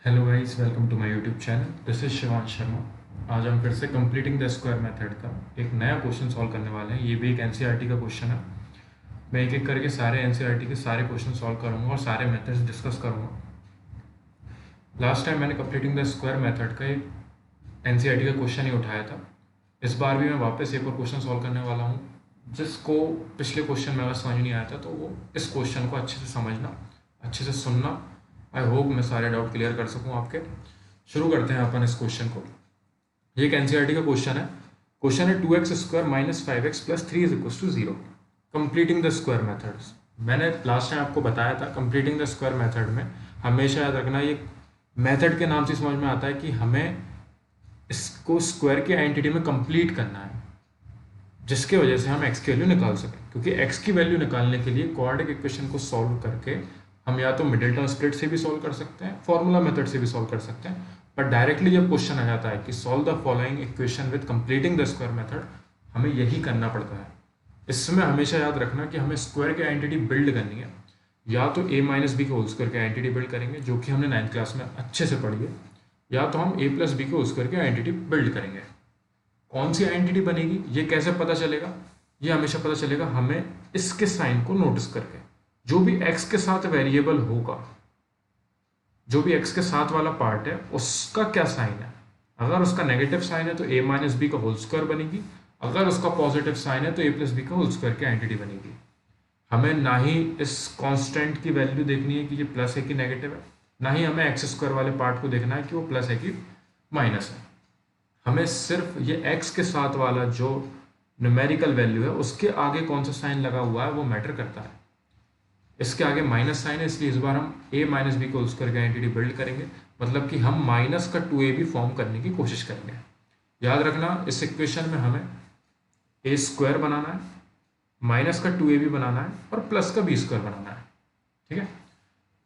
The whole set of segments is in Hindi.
Hello guys, welcome to my YouTube channel. This is Shivansh Sharma. आज हम फिर से कंप्लीटिंग द स्क्वायर मेथड का एक नया क्वेश्चन सॉल्व करने वाले हैं। ये भी एक एनसीईआरटी का क्वेश्चन है। मैं एक एक करके सारे एनसीईआरटी के सारे क्वेश्चन सॉल्व करूंगा और सारे मेथड्स डिस्कस करूंगा। लास्ट टाइम मैंने कंप्लीटिंग द स्क्वायर मेथड का एक एनसीईआरटी का क्वेश्चन ही उठाया था। इस बार भी मैं वापस एक और क्वेश्चन सॉल्व करने वाला हूँ। जिसको पिछले क्वेश्चन में अगर समझ नहीं आया था तो वो इस क्वेश्चन को अच्छे से समझना, अच्छे से सुनना। आई होप मैं सारे डाउट क्लियर कर सकूँ आपके। शुरू करते हैं अपन इस क्वेश्चन को। ये एक एनसीईआरटी का क्वेश्चन है। क्वेश्चन है 2x² minus 5x plus 3 is equal to 0। Completing the square methods. मैंने लास्ट टाइम आपको बताया था कंप्लीटिंग द स्क्वायर मेथड में हमेशा याद रखना, ये मेथड के नाम से समझ में आता है कि हमें इसको स्क्वायर की आइडेंटिटी में कंप्लीट करना है, जिसके वजह से हम एक्स की वैल्यू निकाल सकें। क्योंकि एक्स की वैल्यू निकालने के लिए क्वाड्रेटिक इक्वेशन को सॉल्व करके हम या तो मिडिल टर्म स्प्लिट से भी सॉल्व कर सकते हैं, फॉर्मूला मेथड से भी सॉल्व कर सकते हैं। पर डायरेक्टली जब क्वेश्चन आ जाता है कि solve the following equation with completing the square method, हमें यही करना पड़ता है। इसमें हमेशा याद रखना कि हमें स्क्वायर की आइडेंटिटी बिल्ड करनी है। या तो a माइनस बी के होल स्क्वायर की आइडेंटिटी बिल्ड करेंगे, जो कि हमने 9th क्लास में अच्छे से पढ़ी है, या तो हम a प्लस बी के होल स्क्वायर की आइडेंटिटी बिल्ड करेंगे। कौन सी आइडेंटिटी बनेगी ये कैसे पता चलेगा? ये हमेशा पता चलेगा हमें इसके साइन को नोटिस करके। जो भी x के साथ वेरिएबल होगा, जो भी x के साथ वाला पार्ट है, उसका क्या साइन है। अगर उसका नेगेटिव साइन है तो a माइनस बी का होल स्क्वायर बनेगी। अगर उसका पॉजिटिव साइन है तो a प्लस बी का होल स्क्वायर की आइडेंटिटी बनेगी। हमें ना ही इस कांस्टेंट की वैल्यू देखनी है कि ये प्लस है कि नेगेटिव है, ना ही हमें एक्स स्क्वायर वाले पार्ट को देखना है कि वो प्लस है कि माइनस है। हमें सिर्फ ये x के साथ वाला जो न्यूमेरिकल वैल्यू है उसके आगे कौन सा साइन लगा हुआ है वो मैटर करता है। इसके आगे माइनस साइन है, इसलिए इस बार हम a माइनस बी को होल स्क्वायर की आइडेंटिटी बिल्ड करेंगे। मतलब कि हम माइनस का 2ab फॉर्म करने की कोशिश करेंगे। याद रखना, इस इक्वेशन में हमें a स्क्वायर बनाना है, माइनस का 2ab बनाना है और प्लस का b स्क्वायर बनाना है। ठीक है।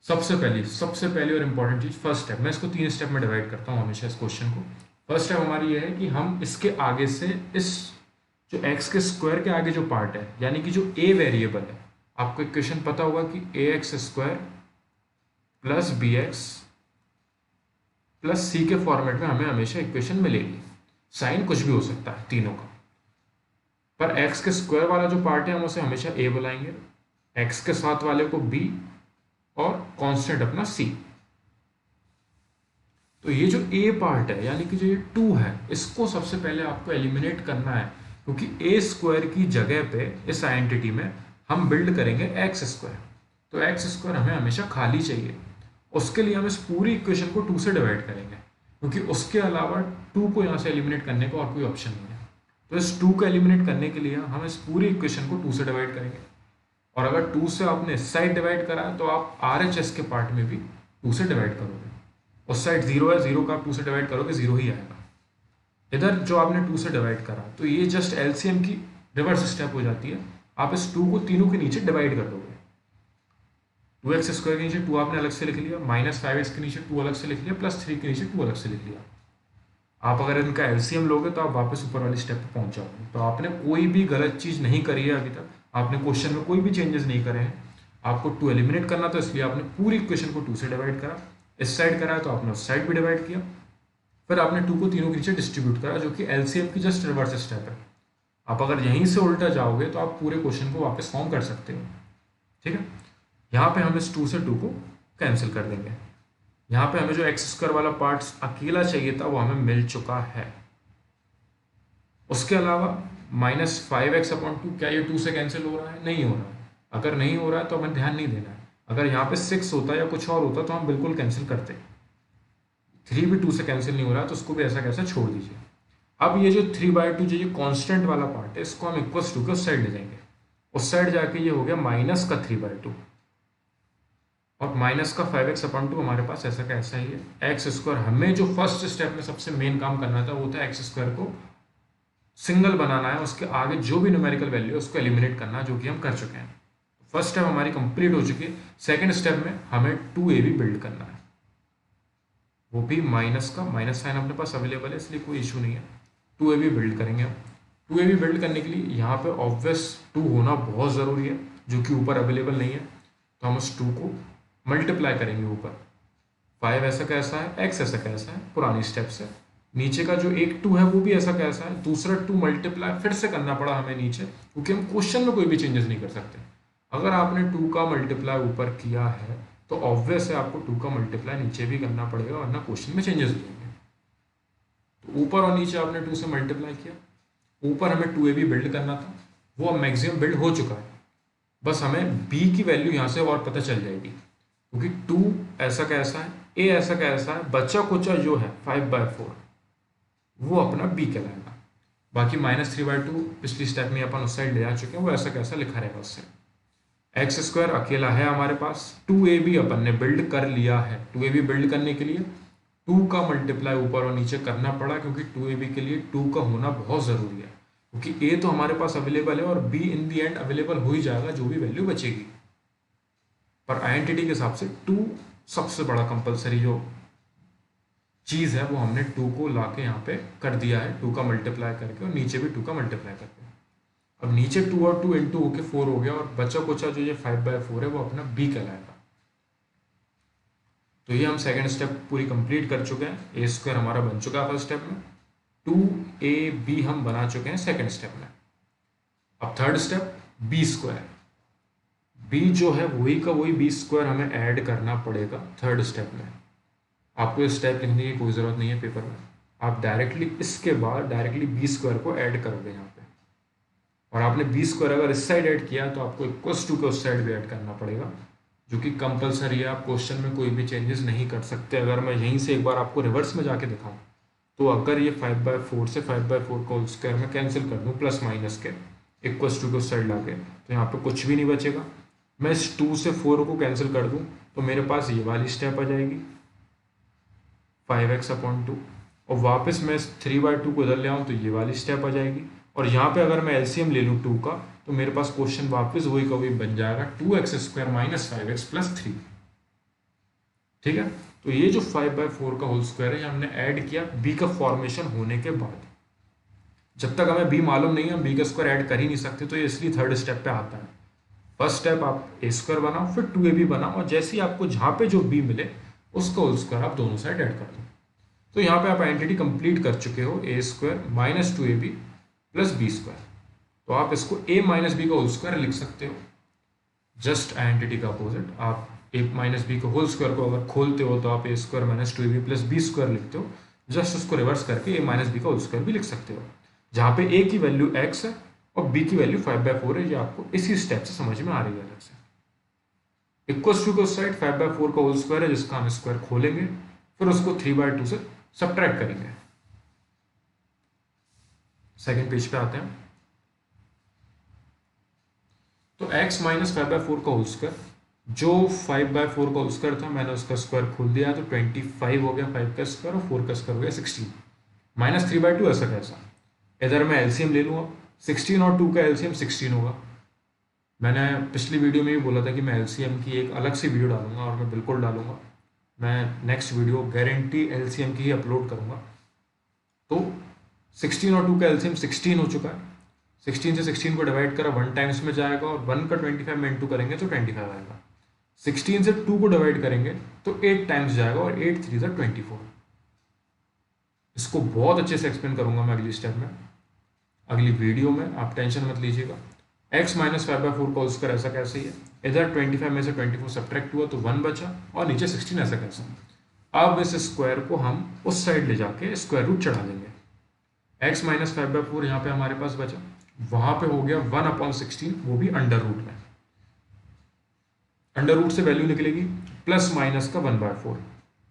सबसे पहली और इंपॉर्टेंट चीज फर्स्ट स्टेप, मैं इसको 3 स्टेप में डिवाइड करता हूँ हमेशा इस क्वेश्चन को। फर्स्ट स्टेप हमारी ये है कि हम इसके आगे से इस जो x के स्क्वायर के आगे जो पार्ट है, यानी कि जो a वेरिएबल है, आपको इक्वेशन पता होगा कि ax square plus B x plus C के फॉर्मेट में हमें हमेशा इक्वेशन मिलेगी। साइन कुछ भी हो सकता है तीनों का, पर x के स्क्वायर वाला जो पार्ट है हम उसे हमेशा a बुलाएंगे, x के साथ वाले को b और कांस्टेंट अपना c। तो ये जो a पार्ट है, यानी कि जो ये 2 है, इसको सबसे पहले आपको एलिमिनेट करना है। क्योंकि a स्क्वायर की जगह पे इस आइडेंटिटी में हम बिल्ड करेंगे एक्स स्क्वायर। तो एक्स स्क्वायर हमें हमेशा खाली चाहिए। उसके लिए हम इस पूरी इक्वेशन को 2 से डिवाइड करेंगे, क्योंकि उसके अलावा 2 को यहाँ से एलिमिनेट करने का और कोई ऑप्शन नहीं है। तो इस 2 को एलिमिनेट करने के लिए हम इस पूरी इक्वेशन को 2 से डिवाइड करेंगे। और अगर 2 से आपने इस साइड डिवाइड करा है तो आप RHS के पार्ट में भी 2 से डिवाइड करोगे। उस साइड 0 है, 0 का आप 2 से डिवाइड करोगे 0 ही आएगा। इधर जो आपने 2 से डिवाइड करा, तो ये जस्ट एलसीएम की रिवर्स स्टेप हो जाती है। आप इस 2 को तीनों के नीचे डिवाइड कर दोगे। 2x स्क्वायर के नीचे 2 आपने अलग से लिख लिया, माइनस 5x के नीचे 2 अलग से लिख लिया, प्लस 3 के नीचे 2 अलग से लिख लिया। आप अगर इनका एलसीएम लोगे तो आप वापस ऊपर वाली स्टेप पे पहुंच जाओगे। तो आपने कोई भी गलत चीज़ नहीं करी है अभी तक, आपने क्वेश्चन में कोई भी चेंजेस नहीं करे हैं। आपको 2 एलिमिनेट करना था, इसलिए आपने पूरी इक्वेशन को 2 से डिवाइड करा। इस साइड करा है तो आपने उस साइड भी डिवाइड किया, फिर आपने 2 को तीनों के नीचे डिस्ट्रीब्यूट करा, जो कि एलसीएम की जस्ट रिवर्स स्टेप है। आप अगर यहीं से उल्टा जाओगे तो आप पूरे क्वेश्चन को वापस फॉर्म कर सकते हो। ठीक है। यहाँ पे हम इस 2 से 2 को कैंसिल कर देंगे। यहाँ पे हमें जो एक्स स्क्वायर वाला पार्ट अकेला चाहिए था वो हमें मिल चुका है। उसके अलावा माइनस 5x/2, क्या ये 2 से कैंसिल हो रहा है? नहीं हो रहा है। अगर नहीं हो रहा है तो हमें ध्यान नहीं देना है। अगर यहाँ पे 6 होता या कुछ और होता तो हम बिल्कुल कैंसिल करते। 3 भी 2 से कैंसिल नहीं हो रहा है तो उसको भी ऐसा कैसा छोड़ दीजिए। अब ये जो 3/2 जो ये कॉन्स्टेंट वाला पार्ट है, इसको हम इक्वल्स टू के उस साइड ले जाएंगे। उस साइड जाके ये हो गया माइनस का 3/2 और माइनस का 5x/2 हमारे पास ऐसा का ऐसा ही है। एक्स स्क्वायर, हमें जो फर्स्ट स्टेप में सबसे मेन काम करना था वो था एक्स स्क्वायर को सिंगल बनाना है, उसके आगे जो भी न्यूमेरिकल वैल्यू है उसको एलिमिनेट करना, जो कि हम कर चुके हैं। फर्स्ट स्टेप हमारी कंप्लीट हो चुकी है। सेकंड स्टेप में हमें 2ab बिल्ड करना है, वो भी माइनस का, माइनस साइन अपने पास अवेलेबल है इसलिए कोई इशू नहीं है। 2ab बिल्ड करेंगे हम। 2ab बिल्ड करने के लिए यहाँ पे ऑब्वियस 2 होना बहुत ज़रूरी है, जो कि ऊपर अवेलेबल नहीं है। तो हम उस 2 को मल्टीप्लाई करेंगे ऊपर। 5 ऐसा कैसा है, x ऐसा कैसा है पुरानी स्टेप से, नीचे का जो एक 2 है वो भी ऐसा कैसा है, दूसरा 2 मल्टीप्लाई फिर से करना पड़ा हमें नीचे, क्योंकि हम क्वेश्चन में कोई भी चेंजेस नहीं कर सकते। अगर आपने 2 का मल्टीप्लाई ऊपर किया है तो ऑब्वियस है आपको 2 का मल्टीप्लाई नीचे भी करना पड़ेगा, वरना क्वेश्चन में चेंजेस हो जाएंगे। तो ऊपर और नीचे आपने 2 से मल्टीप्लाई किया, ऊपर हमें 2ab बिल्ड करना था, वो अब मैक्सिमम बिल्ड हो चुका है, बस हमें b की वैल्यू यहाँ से और पता चल जाएगी, क्योंकि 2 ऐसा कैसा है, a ऐसा कैसा है, बच्चा कुचा जो है 5/4 वो अपना b कहलाएगा। बाकी -3/2 पिछली स्टेप में अपन उस साइड ले आ चुके हैं, वो ऐसा कैसा लिखा रहेगा उससे। एक्स स्क्वायर अकेला है हमारे पास, 2ab अपन ने बिल्ड कर लिया है, 2ab बिल्ड करने के लिए 2 का मल्टीप्लाई ऊपर और नीचे करना पड़ा, क्योंकि 2ab के लिए 2 का होना बहुत ज़रूरी है, क्योंकि a तो हमारे पास अवेलेबल है और b in the and available हो ही जाएगा जो भी वैल्यू बचेगी, पर आइडेंटिटी के हिसाब से 2 सबसे बड़ा कंपलसरी जो चीज़ है वो हमने 2 को लाके यहाँ पे कर दिया है, 2 का मल्टीप्लाई करके, और नीचे भी 2 का मल्टीप्लाई करके। अब नीचे 2 और 2 इंटू होके 4 हो गया, और बचा कुचा जो ये 5/4 है वो अपना b कहलाएगा। तो ये हम सेकंड स्टेप पूरी कंप्लीट कर चुके हैं, ए स्क्वायर हमारा बन चुका है फर्स्ट स्टेप में, 2ab हम बना चुके हैं सेकंड स्टेप में। अब third step B square, b जो है वही का वही b स्क्वायर हमें ऐड करना पड़ेगा थर्ड स्टेप में। आपको ये स्टेप लिखने की कोई ज़रूरत नहीं है पेपर में, आप डायरेक्टली इसके बाद डायरेक्टली बी स्क्वायर को ऐड करोगे यहाँ पे, और आपने बी स्क्वायर अगर इस साइड ऐड किया तो आपको इक्वल्स टू के उस साइड भी ऐड करना पड़ेगा, जो कि कंपलसरी है, आप क्वेश्चन में कोई भी चेंजेस नहीं कर सकते। अगर मैं यहीं से एक बार आपको रिवर्स में जाके दिखाऊं, तो अगर ये 5/4 से 5/4 को स्क्वायर में कैंसिल कर दूं प्लस माइनस के, इक्वल्स टू के उस साइड लाके, तो यहाँ पे कुछ भी नहीं बचेगा। मैं इस 2 से 4 को कैंसिल कर दूं तो मेरे पास ये वाली स्टेप आ जाएगी 5x/2, और वापस मैं इस 3/2 को इधर ले आऊँ तो ये वाली स्टेप आ जाएगी, और यहाँ पे अगर मैं एलसीएम ले लूँ 2 का, तो मेरे पास क्वेश्चन वापस वही का वही बन जाएगा 2x² - 5x + 3। ठीक है, तो ये जो 5/4 का होल स्क्वायर है, ये हमने ऐड किया b का फॉर्मेशन होने के बाद। जब तक हमें b मालूम नहीं है हम b का स्क्वायर ऐड कर ही नहीं सकते, तो ये इसलिए थर्ड स्टेप पे आता है। फर्स्ट स्टेप आप a स्क्वायर बनाओ, फिर 2ab बनाओ, और जैसे ही आपको जहाँ पे जो b मिले उसका होल स्क्वायर आप दोनों साइड ऐड कर दो। तो यहाँ पे आप आइडेंटिटी कंप्लीट कर चुके हो, a² - 2ab + b²। तो आप इसको a - b का होल स्क्वायर लिख सकते हो, जस्ट आइडेंटिटी का अपोजिट। आप a - b का होल स्क्वायर को अगर खोलते हो तो आप a² - 2ab + b² लिखते हो, जस्ट उसको रिवर्स करके a - b का होल स्क्वायर भी लिख सकते हो, जहाँ पे a की वैल्यू x है और b की वैल्यू 5/4 है। ये आपको इसी स्टेप से समझ में आ रही है अलग से। इक्वल्स टू को साइड 5/4 का होल स्क्वायर है, जिसका हम स्क्वायर खोलेंगे, फिर उसको 3/2 से सब्ट्रैक्ट करेंगे। सेकेंड पेज पे आते हैं, तो x - 5/4 का होल स्क्वायर, जो 5/4 का होल स्क्वायर था मैंने उसका स्क्वायर खोल दिया, तो 25 हो गया 5 का स्क्वायर, और 4 का स्क्वायर हो गया 16 - 3/2 ऐसा कैसा। इधर मैं एलसीएम ले लूँगा, 16 और 2 का एलसीएम 16 होगा। मैंने पिछली वीडियो में भी बोला था कि मैं एलसीएम की एक अलग सी वीडियो डालूंगा, और मैं बिल्कुल डालूंगा। मैं नेक्स्ट वीडियो गारंटी एलसीएम की ही अपलोड करूंगा। तो 16 और 2 का एलसीएम 16 हो चुका है, 16 से 16 को डिवाइड करा 1 टाइम्स में जाएगा, और 1 का 25 में इंटू करेंगे तो 25 आएगा। 16 से 2 को डिवाइड करेंगे तो 8 टाइम्स जाएगा, और 8 3 ज़ा 24। इसको बहुत अच्छे से एक्सप्लेन करूंगा मैं अगली स्टेप में, अगली वीडियो में, आप टेंशन मत लीजिएगा। x - 5/4 का होल स्क्वायर ऐसा कैसे ही है, इधर 25 में से 24 सब्ट्रैक्ट हुआ तो 1 बचा, और नीचे 16 ऐसा कैसा। अब इस स्क्वायर को हम उस साइड ले जाके स्क्वायर रूट चढ़ा देंगे। x - 5/4 यहाँ पे हमारे पास बचा, वहां पे हो गया 1/16, वो भी अंडर रूट में। अंडर रूट से वैल्यू निकलेगी प्लस माइनस का 1/4।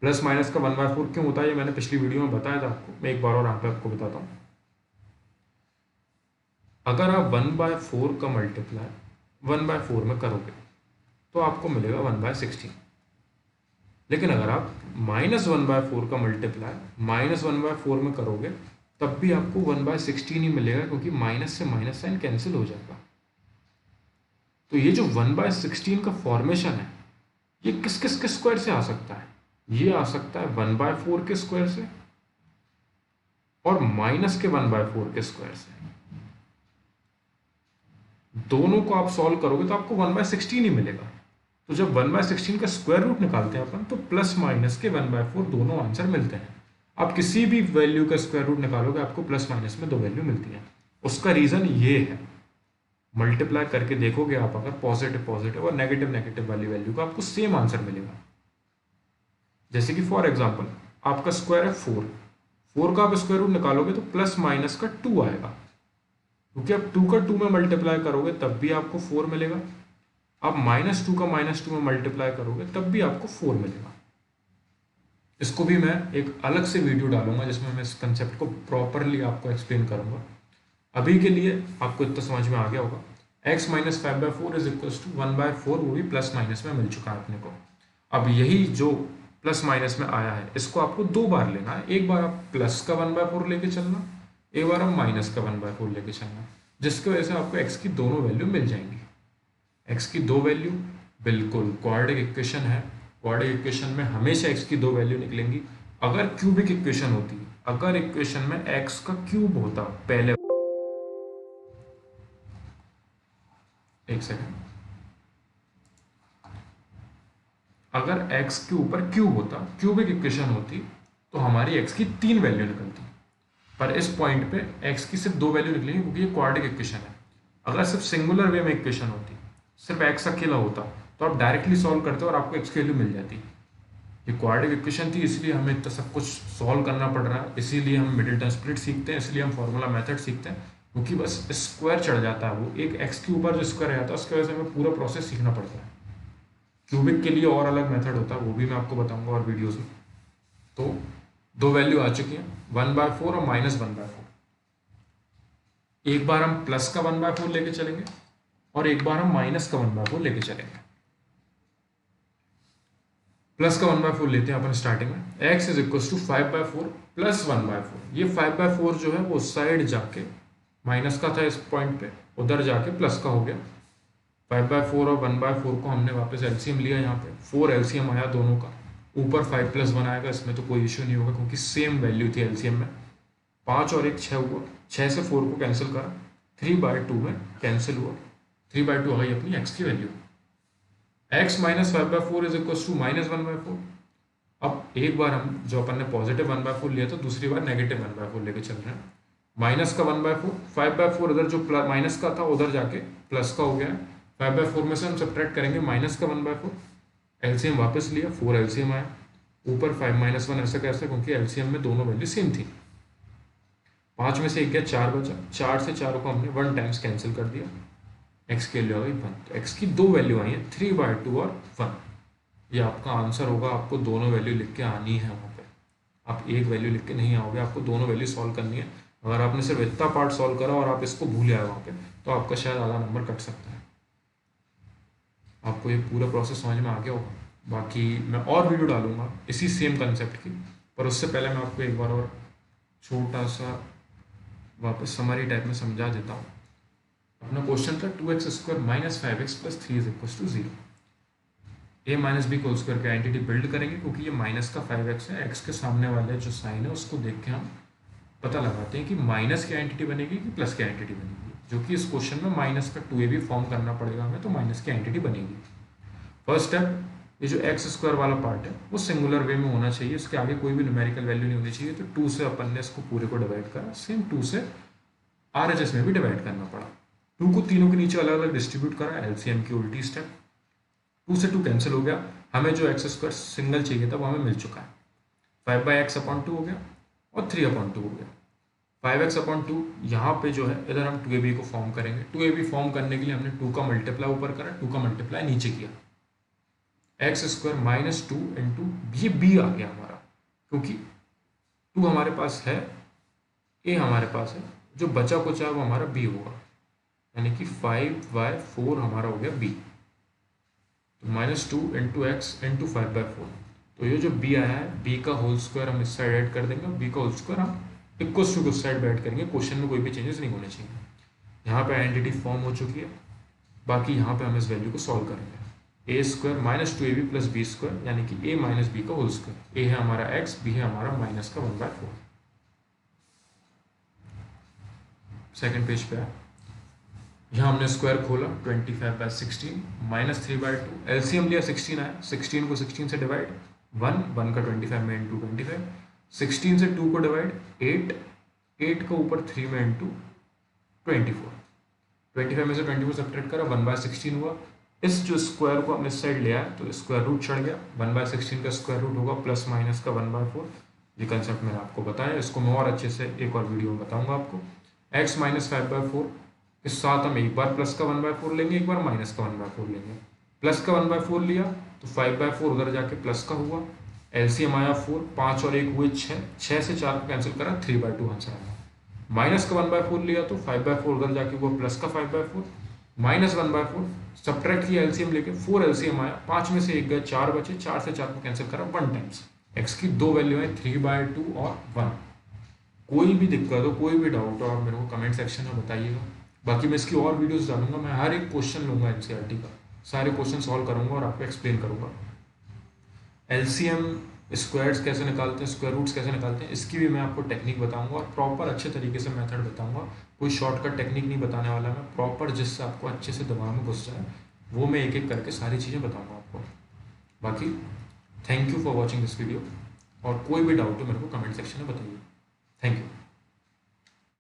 प्लस माइनस का 1/4 क्यों होता है ये मैंने पिछली वीडियो में बताया था आपको, मैं एक बार और यहाँ पे आपको बताता हूँ। अगर आप 1/4 का मल्टीप्लाई 1/4 में करोगे तो आपको मिलेगा 1/16, लेकिन अगर आप -1/4 का मल्टीप्लाई -1/4 में करोगे तब भी आपको 1/16 ही मिलेगा, क्योंकि माइनस से माइनस साइन कैंसिल हो जाएगा। तो ये जो 1/16 का फॉर्मेशन है, ये किस किस के स्क्वायर से आ सकता है, ये आ सकता है 1/4 के स्क्वायर से और माइनस के 1/4 के स्क्वायर से। दोनों को आप सॉल्व करोगे तो आपको 1/16 ही मिलेगा। तो जब 1/16 का स्क्वायर रूट निकालते हैं अपन तो प्लस माइनस के 1/4 दोनों आंसर मिलते हैं। आप किसी भी वैल्यू का स्क्वायर रूट निकालोगे आपको प्लस माइनस में दो वैल्यू मिलती है। उसका रीज़न ये है, मल्टीप्लाई करके देखोगे आप अगर पॉजिटिव पॉजिटिव और नेगेटिव नेगेटिव वाली वैल्यू का आपको सेम आंसर मिलेगा। जैसे कि फॉर एग्जांपल आपका स्क्वायर है 4, 4 का आप स्क्वायर रूट निकालोगे तो प्लस माइनस का 2 आएगा, क्योंकि आप 2 का 2 में मल्टीप्लाई करोगे तब भी आपको 4 मिलेगा। आप -2 का -2 में मल्टीप्लाई करोगे तब भी आपको 4 मिलेगा। इसको भी मैं एक अलग से वीडियो डालूंगा जिसमें मैं इस कंसेप्ट को प्रॉपरली आपको एक्सप्लेन करूंगा। अभी के लिए आपको इतना समझ में आ गया होगा। x minus 5/4 is equal to 1/4, वो भी प्लस माइनस में मिल चुका है अपने को। अब यही जो प्लस माइनस में आया है इसको आपको दो बार लेना है। एक बार आप प्लस का 1/4 लेके चलना, एक बार आप माइनस का 1/4 लेके चलना, जिसकी वजह से आपको x की दोनों वैल्यू मिल जाएंगी। x की दो वैल्यू बिल्कुल क्वाड्रेटिक इक्वेशन है। क्वाड्रेटिक इक्वेशन में हमेशा x की दो वैल्यू निकलेंगी। अगर क्यूबिक इक्वेशन होती, अगर इक्वेशन में x का क्यूब होता, पहले एक सेकेंड, अगर x के ऊपर क्यूब होता, क्यूबिक इक्वेशन होती, तो हमारी x की 3 वैल्यू निकलती। पर इस पॉइंट पे x की सिर्फ 2 वैल्यू निकलेंगी क्योंकि ये क्वाड्रेटिक इक्वेशन है। अगर सिर्फ सिंगुलर वे में इक्वेशन होती, सिर्फ x अकेला होता, तो आप डायरेक्टली सॉल्व करते और आपको x की वैल्यू मिल जाती। ये क्वाड्रेटिक इक्वेशन थी इसलिए हमें इतना सब कुछ सॉल्व करना पड़ रहा है, इसीलिए हम मिडिल टर्म स्प्लिट सीखते हैं, इसलिए हम फॉर्मूला मेथड सीखते हैं, क्योंकि बस स्क्वायर चढ़ जाता है। वो एक x के ऊपर जो स्क्वायर रहता है उसकी वजह से हमें पूरा प्रोसेस सीखना पड़ता है। क्यूबिक के लिए और अलग मेथड होता है, वो भी मैं आपको बताऊंगा और वीडियोस में। तो दो वैल्यू आ चुकी हैं, 1/4 और -1/4। एक बार हम प्लस का 1/4 लेके चलेंगे और एक बार हम माइनस का 1/4 लेके चलेंगे। प्लस का 1/4 लेते हैं अपन स्टार्टिंग में। x is equal to 5/4 plus 1/4। ये 5/4 जो है वो साइड जाके माइनस का था इस पॉइंट पे, उधर जाके प्लस का हो गया। 5/4 और 1/4 को हमने वापस एलसीएम लिया, यहाँ पे 4 एलसीएम आया दोनों का। ऊपर 5 + 1 आएगा, इसमें तो कोई इशू नहीं होगा क्योंकि सेम वैल्यू थी एलसीएम में। 5 और 1 6 हुआ, 6 से 4 को कैंसिल करा, 3/2 में कैंसिल हुआ। 3/2 आ गई अपनी x की value. x minus 5/4 is equal to -1/4। अब एक बार हम जो अपन ने पॉजिटिव 1/4 लिया था, दूसरी बार नेगेटिव 1/4 लेके चल रहे हैं। माइनस का 1/4, 5/4 उधर जो माइनस का था उधर जाके प्लस का हो गया है। 5/4 में से हम सब्ट्रैक्ट करेंगे माइनस का 1/4, एलसीएम वापस लिया, 4 एलसीएम आया। ऊपर 5 - 1 ऐसा कैसे, क्योंकि एलसीएम में दोनों वैल्यू सेम थी। 5 में से 1 गया, 4 बचा, 4 से 4 को हमने 1 टाइम्स कैंसिल कर दिया, एक्स की वैल्यू आ गई 1। तो एक्स की दो वैल्यू आई है, 3/2 और 1। ये आपका आंसर होगा। आपको दोनों वैल्यू लिख के आनी है वहाँ पे, आप एक वैल्यू लिख के नहीं आओगे, आपको दोनों वैल्यू सॉल्व करनी है। अगर आपने सिर्फ इतना पार्ट सॉल्व करा और आप इसको भूल आए वहाँ पे, तो आपका शायद आधा नंबर कट सकता है। आपको ये पूरा प्रोसेस समझ में आ गया होगा। बाकी मैं और वीडियो डालूंगा इसी सेम कंसेप्ट की, पर उससे पहले मैं आपको एक बार और छोटा सा वापस समरी टाइप में समझा देता हूँ। अपना क्वेश्चन था 2x² - 5x + 3 is equal to 0। a - b को स्क्वायर का आइडेंटिटी बिल्ड करेंगे, क्योंकि ये माइनस का 5x है। x के सामने वाले जो साइन है उसको देख के हम पता लगाते हैं कि माइनस की आइडेंटिटी बनेगी कि प्लस की आइडेंटिटी बनेगी, जो कि इस क्वेश्चन में माइनस का 2ab फॉर्म करना पड़ेगा हमें, तो माइनस की आइडेंटिटी बनेगी। फर्स्ट स्टेप, ये जो x² वाला पार्ट है वो सिंगुलर वे में होना चाहिए, इसके आगे कोई भी न्यूमेरिकल वैल्यू नहीं होनी चाहिए। तो 2 से अपन ने इसको पूरे को डिवाइड करा, सेम 2 से RHS में भी डिवाइड करना पड़ा। 2 को तीनों के नीचे अलग अलग डिस्ट्रीब्यूट करा, एलसीएम की उल्टी स्टेप। 2 से 2 कैंसिल हो गया, हमें जो x² सिंगल चाहिए था वो हमें मिल चुका है। 5/x/2 हो गया और 3/2 हो गया। 5x/2 यहाँ पे जो है इधर हम 2ab को फॉर्म करेंगे। 2ab फॉर्म करने के लिए हमने 2 का मल्टीप्लाई ऊपर करा, 2 का मल्टीप्लाई नीचे किया। x² - 2 इंटू ये b आ गया हमारा, क्योंकि 2 हमारे पास है, a हमारे पास है, जो बचा कुछ है वो हमारा b होगा, यानी कि 5/4 हमारा हो गया b। तो -2 इंटू x इंटू 5/4। तो ये जो b आया है, b का होल स्क्वायर हम इस साइड ऐड कर देंगे, b का होल स्क्वायर हम इक्वल टू उस साइड ऐड करेंगे। क्वेश्चन में कोई भी चेंजेस नहीं होने चाहिए। यहाँ पे आइडेंटिटी फॉर्म हो चुकी है। बाकी यहाँ पे हम इस वैल्यू को सॉल्व करेंगे। a² - 2ab + b², यानी कि a - b का होल स्क्वायर। a है हमारा x, b है हमारा माइनस का 1/4। सेकेंड पेज पे है, यहाँ हमने स्क्वायर खोला 25/16 -3/2, एलसीएम लिया 16 आया, 16 को 16 से डिवाइड 1 का 25 में इंटू 25, 16 से 2 को डिवाइड 8, 8 को ऊपर 3 में इंटू 24, 25 में से 24 सब्ट्रैक्ट करा 1/16 हुआ। इस जो स्क्वायर को हम इस साइड ले आए तो स्क्वायर रूट चढ़ गया, 1/16 का स्क्वायर रूट होगा प्लस माइनस का 1/4। ये कंसेप्ट मैंने आपको बताया, इसको मैं और अच्छे से एक और वीडियो में बताऊंगा आपको। x - 5/4 के साथ हम एक बार प्लस का 1/4 लेंगे, एक बार माइनस का 1/4 लेंगे। प्लस का 1/4 लिया तो 5/4 उधर जाके प्लस का हुआ, एलसीएम आया 4, 5 और 1 हुए 6, 6 से 4 को कैंसिल करा 3/2 आंसर आया। माइनस का 1/4 लिया तो 5/4 उधर जाके हुआ प्लस का 5/4, माइनस 1/4 सब्ट्रैक्ट किया एलसीएम लेके, 4 एलसीएम आया, 5 में से 1 गया, 4 बचे, 4 से 4 को कैंसिल करा 1 टाइम्स। एक्स की दो वैल्यू है 3/2 और 1। कोई भी दिक्कत हो, कोई भी डाउट हो, आप मेरे को कमेंट सेक्शन में बताइएगा। बाकी मैं इसकी और वीडियोस डालूंगा, मैं हर एक क्वेश्चन लूंगा एनसीईआरटी का, सारे क्वेश्चन सॉल्व करूंगा और आपको एक्सप्लेन करूंगा। एलसीएम स्क्वायर्स कैसे निकालते हैं, स्क्वायर रूट्स कैसे निकालते हैं, इसकी भी मैं आपको टेक्निक बताऊंगा और प्रॉपर अच्छे तरीके से मेथड बताऊंगा। कोई शॉर्टकट टेक्निक नहीं बताने वाला मैं, प्रॉपर जिससे आपको अच्छे से दिमाग में घुस जाए वो मैं एक एक करके सारी चीज़ें बताऊंगा आपको। बाकी thank you for watching this video, और कोई भी डाउट हो मेरे को कमेंट सेक्शन में बताइए। Thank you.